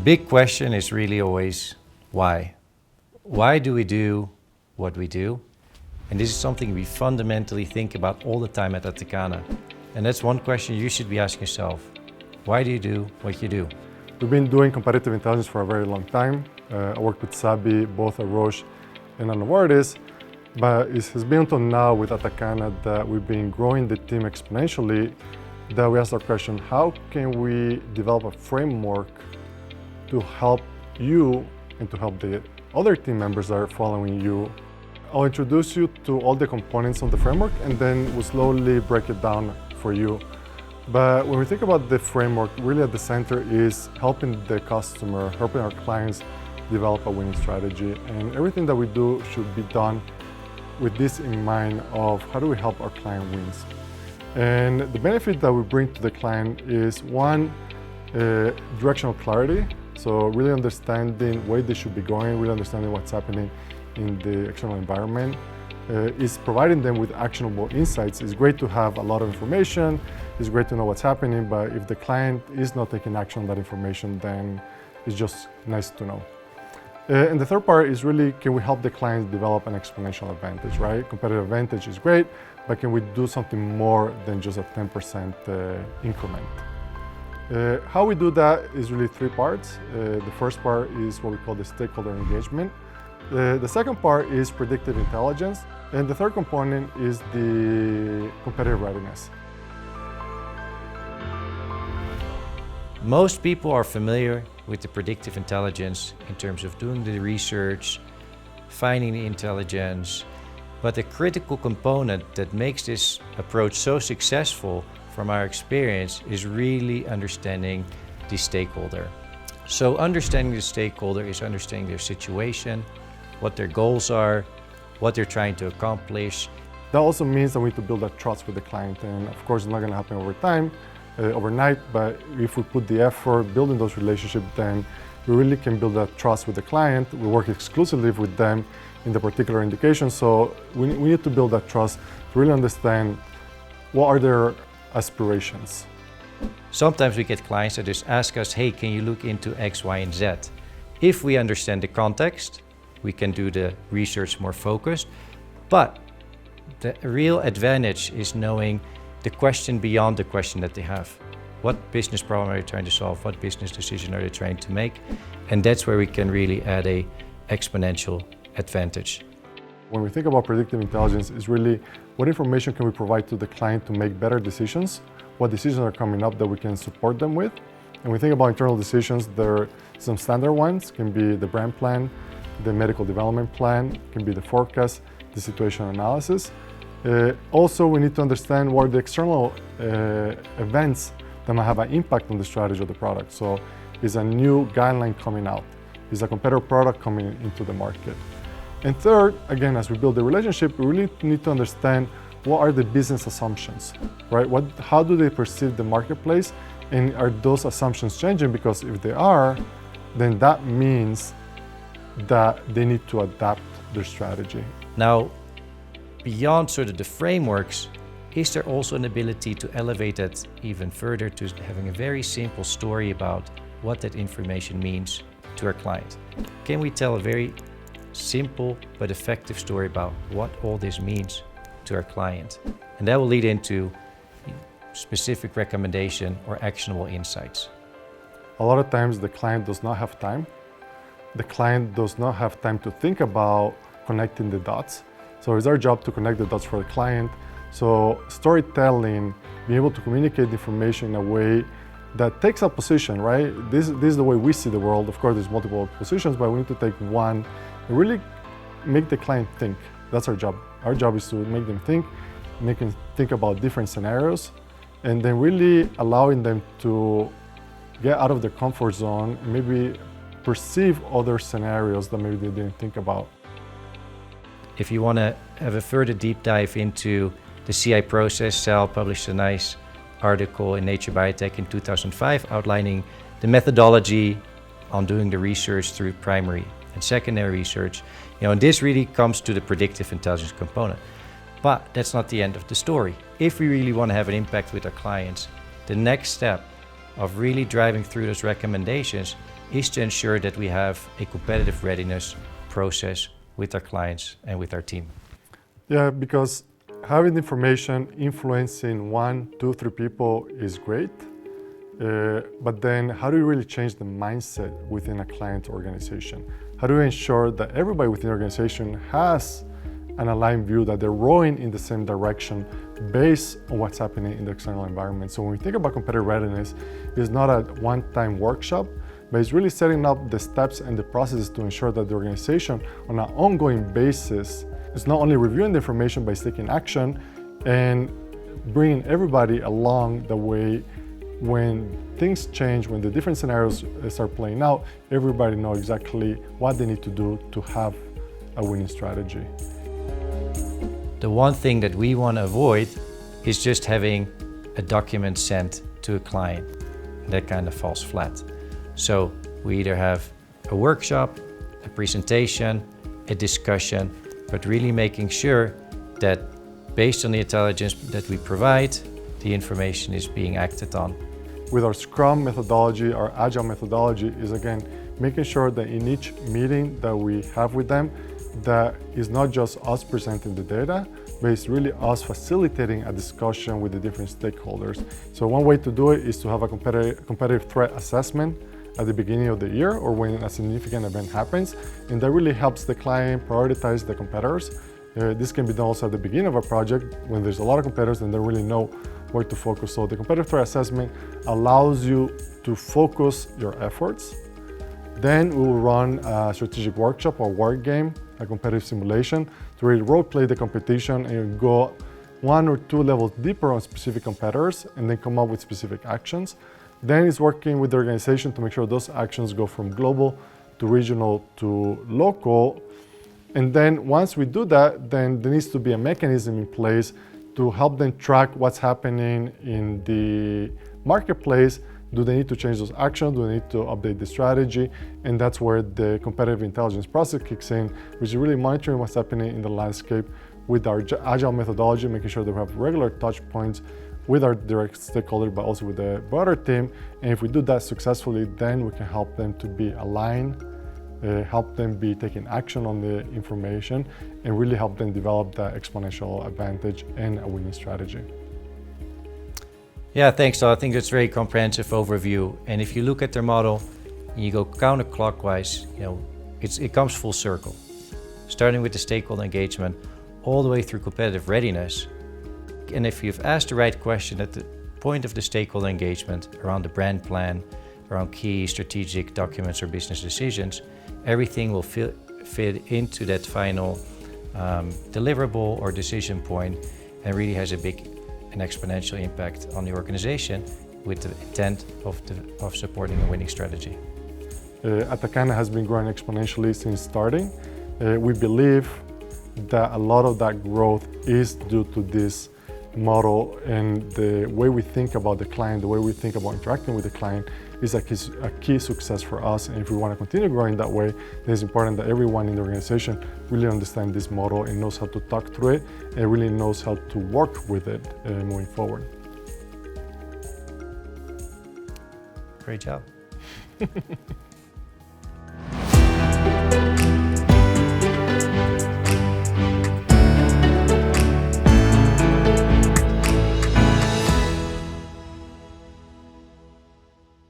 big question is really always why? Why do we do what we do? And this is something we fundamentally think about all the time at Atacana. And that's one question you should be asking yourself. Why do you do what you do? We've been doing competitive intelligence for a very long time. I worked with Sabi, both at Roche and at Novartis. But it has been until now with Atacana that we've been growing the team exponentially that we asked our question, how can we develop a framework to help you and to help the other team members that are following you? I'll introduce you to all the components of the framework and then we'll slowly break it down for you. But when we think about the framework, really at the center is helping the customer, helping our clients develop a winning strategy. And everything that we do should be done with this in mind of how do we help our client wins. And the benefit that we bring to the client is one, directional clarity. So really understanding where they should be going, really understanding what's happening in the external environment. Is providing them with actionable insights. It's great to have a lot of information, it's great to know what's happening, but if the client is not taking action on that information, then it's just nice to know. And the third part is really, can we help the client develop an exponential advantage, right? Competitive advantage is great, but can we do something more than just a 10% increment? How we do that is really three parts. The first part is what we call the stakeholder engagement. The second part is predictive intelligence. And the third component is the competitive readiness. Most people are familiar with the predictive intelligence in terms of doing the research, finding the intelligence, but the critical component that makes this approach so successful from our experience is really understanding the stakeholder. So understanding the stakeholder is understanding their situation, what their goals are, what they're trying to accomplish. That also means that we need to build that trust with the client, and of course it's not going to happen over time, overnight, but if we put the effort building those relationships, then we really can build that trust with the client. We work exclusively with them in the particular indication, so we need to build that trust to really understand what are their aspirations. Sometimes we get clients that just ask us, hey, can you look into X, Y, and Z? If we understand the context, we can do the research more focused, but the real advantage is knowing the question beyond the question that they have. What business problem are they trying to solve? What business decision are they trying to make? And that's where we can really add a exponential advantage. When we think about predictive intelligence, it's really what information can we provide to the client to make better decisions? What decisions are coming up that we can support them with? And we think about internal decisions, there are some standard ones, can be the brand plan, the medical development plan, can be the forecast, the situation analysis. Also, we need to understand what are the external events that might have an impact on the strategy of the product. So is a new guideline coming out? Is a competitor product coming into the market? And third, again, as we build the relationship, we really need to understand what are the business assumptions, right? How do they perceive the marketplace? And are those assumptions changing? Because if they are, then that means that they need to adapt their strategy. Now, beyond sort of the frameworks, is there also an ability to elevate that even further to having a very simple story about what that information means to our client? Can we tell a very simple but effective story about what all this means to our client? And that will lead into specific recommendation or actionable insights. A lot of times the client does not have time. The client does not have time to think about connecting the dots. So it's our job to connect the dots for the client. So storytelling, being able to communicate information in a way that takes a position, right? This is the way we see the world. Of course, there's multiple positions, but we need to take one and really make the client think. That's our job. Our job is to make them think, make them think about different scenarios, and then really allowing them to get out of their comfort zone and maybe perceive other scenarios that maybe they didn't think about. If you want to have a further deep dive into the CI process, Sal published a nice article in Nature Biotech in 2005 outlining the methodology on doing the research through primary and secondary research. And this really comes to the predictive intelligence component. But that's not the end of the story. If we really want to have an impact with our clients, the next step of really driving through those recommendations is to ensure that we have a competitive readiness process with our clients and with our team. Yeah, because having information influencing 1, 2, 3 people is great. But then how do you really change the mindset within a client organization? How do you ensure that everybody within the organization has an aligned view, that they're rowing in the same direction based on what's happening in the external environment? So when we think about competitive readiness, it's not a one-time workshop, but it's really setting up the steps and the processes to ensure that the organization on an ongoing basis is not only reviewing the information, but is taking action and bringing everybody along the way. When things change, when the different scenarios start playing out, everybody knows exactly what they need to do to have a winning strategy. The one thing that we want to avoid is just having a document sent to a client. That kind of falls flat. So we either have a workshop, a presentation, a discussion, but really making sure that based on the intelligence that we provide, the information is being acted on. With our Scrum methodology, our Agile methodology is again making sure that in each meeting that we have with them, that is not just us presenting the data, but it's really us facilitating a discussion with the different stakeholders. So one way to do it is to have a competitive threat assessment at the beginning of the year or when a significant event happens, and that really helps the client prioritize the competitors. This can be done also at the beginning of a project when there's a lot of competitors and they really know where to focus. So the competitive threat assessment allows you to focus your efforts. Then we will run a strategic workshop or word game, a competitive simulation, to really role play the competition and go 1 or 2 levels deeper on specific competitors and then come up with specific actions. Then it's working with the organization to make sure those actions go from global to regional to local. And then once we do that, then there needs to be a mechanism in place to help them track what's happening in the marketplace. Do they need to change those actions? Do they need to update the strategy? And that's where the competitive intelligence process kicks in, which is really monitoring what's happening in the landscape with our Agile methodology, making sure that we have regular touch points with our direct stakeholder, but also with the broader team. And if we do that successfully, then we can help them to be aligned, help them be taking action on the information, and really help them develop that exponential advantage and a winning strategy. Yeah, thanks, Todd. I think that's a very comprehensive overview. And if you look at their model and you go counterclockwise, it comes full circle, starting with the stakeholder engagement all the way through competitive readiness. And if you've asked the right question at the point of the stakeholder engagement around the brand plan, around key strategic documents or business decisions, everything will fit into that final deliverable or decision point and really has a big and exponential impact on the organization with the intent of supporting a winning strategy. Atacana has been growing exponentially since starting. We believe that a lot of that growth is due to this model, and the way we think about the client, the way we think about interacting with the client is a key success for us. And if we want to continue growing that way, then it's important that everyone in the organization really understands this model and knows how to talk through it and really knows how to work with it moving forward. Great job.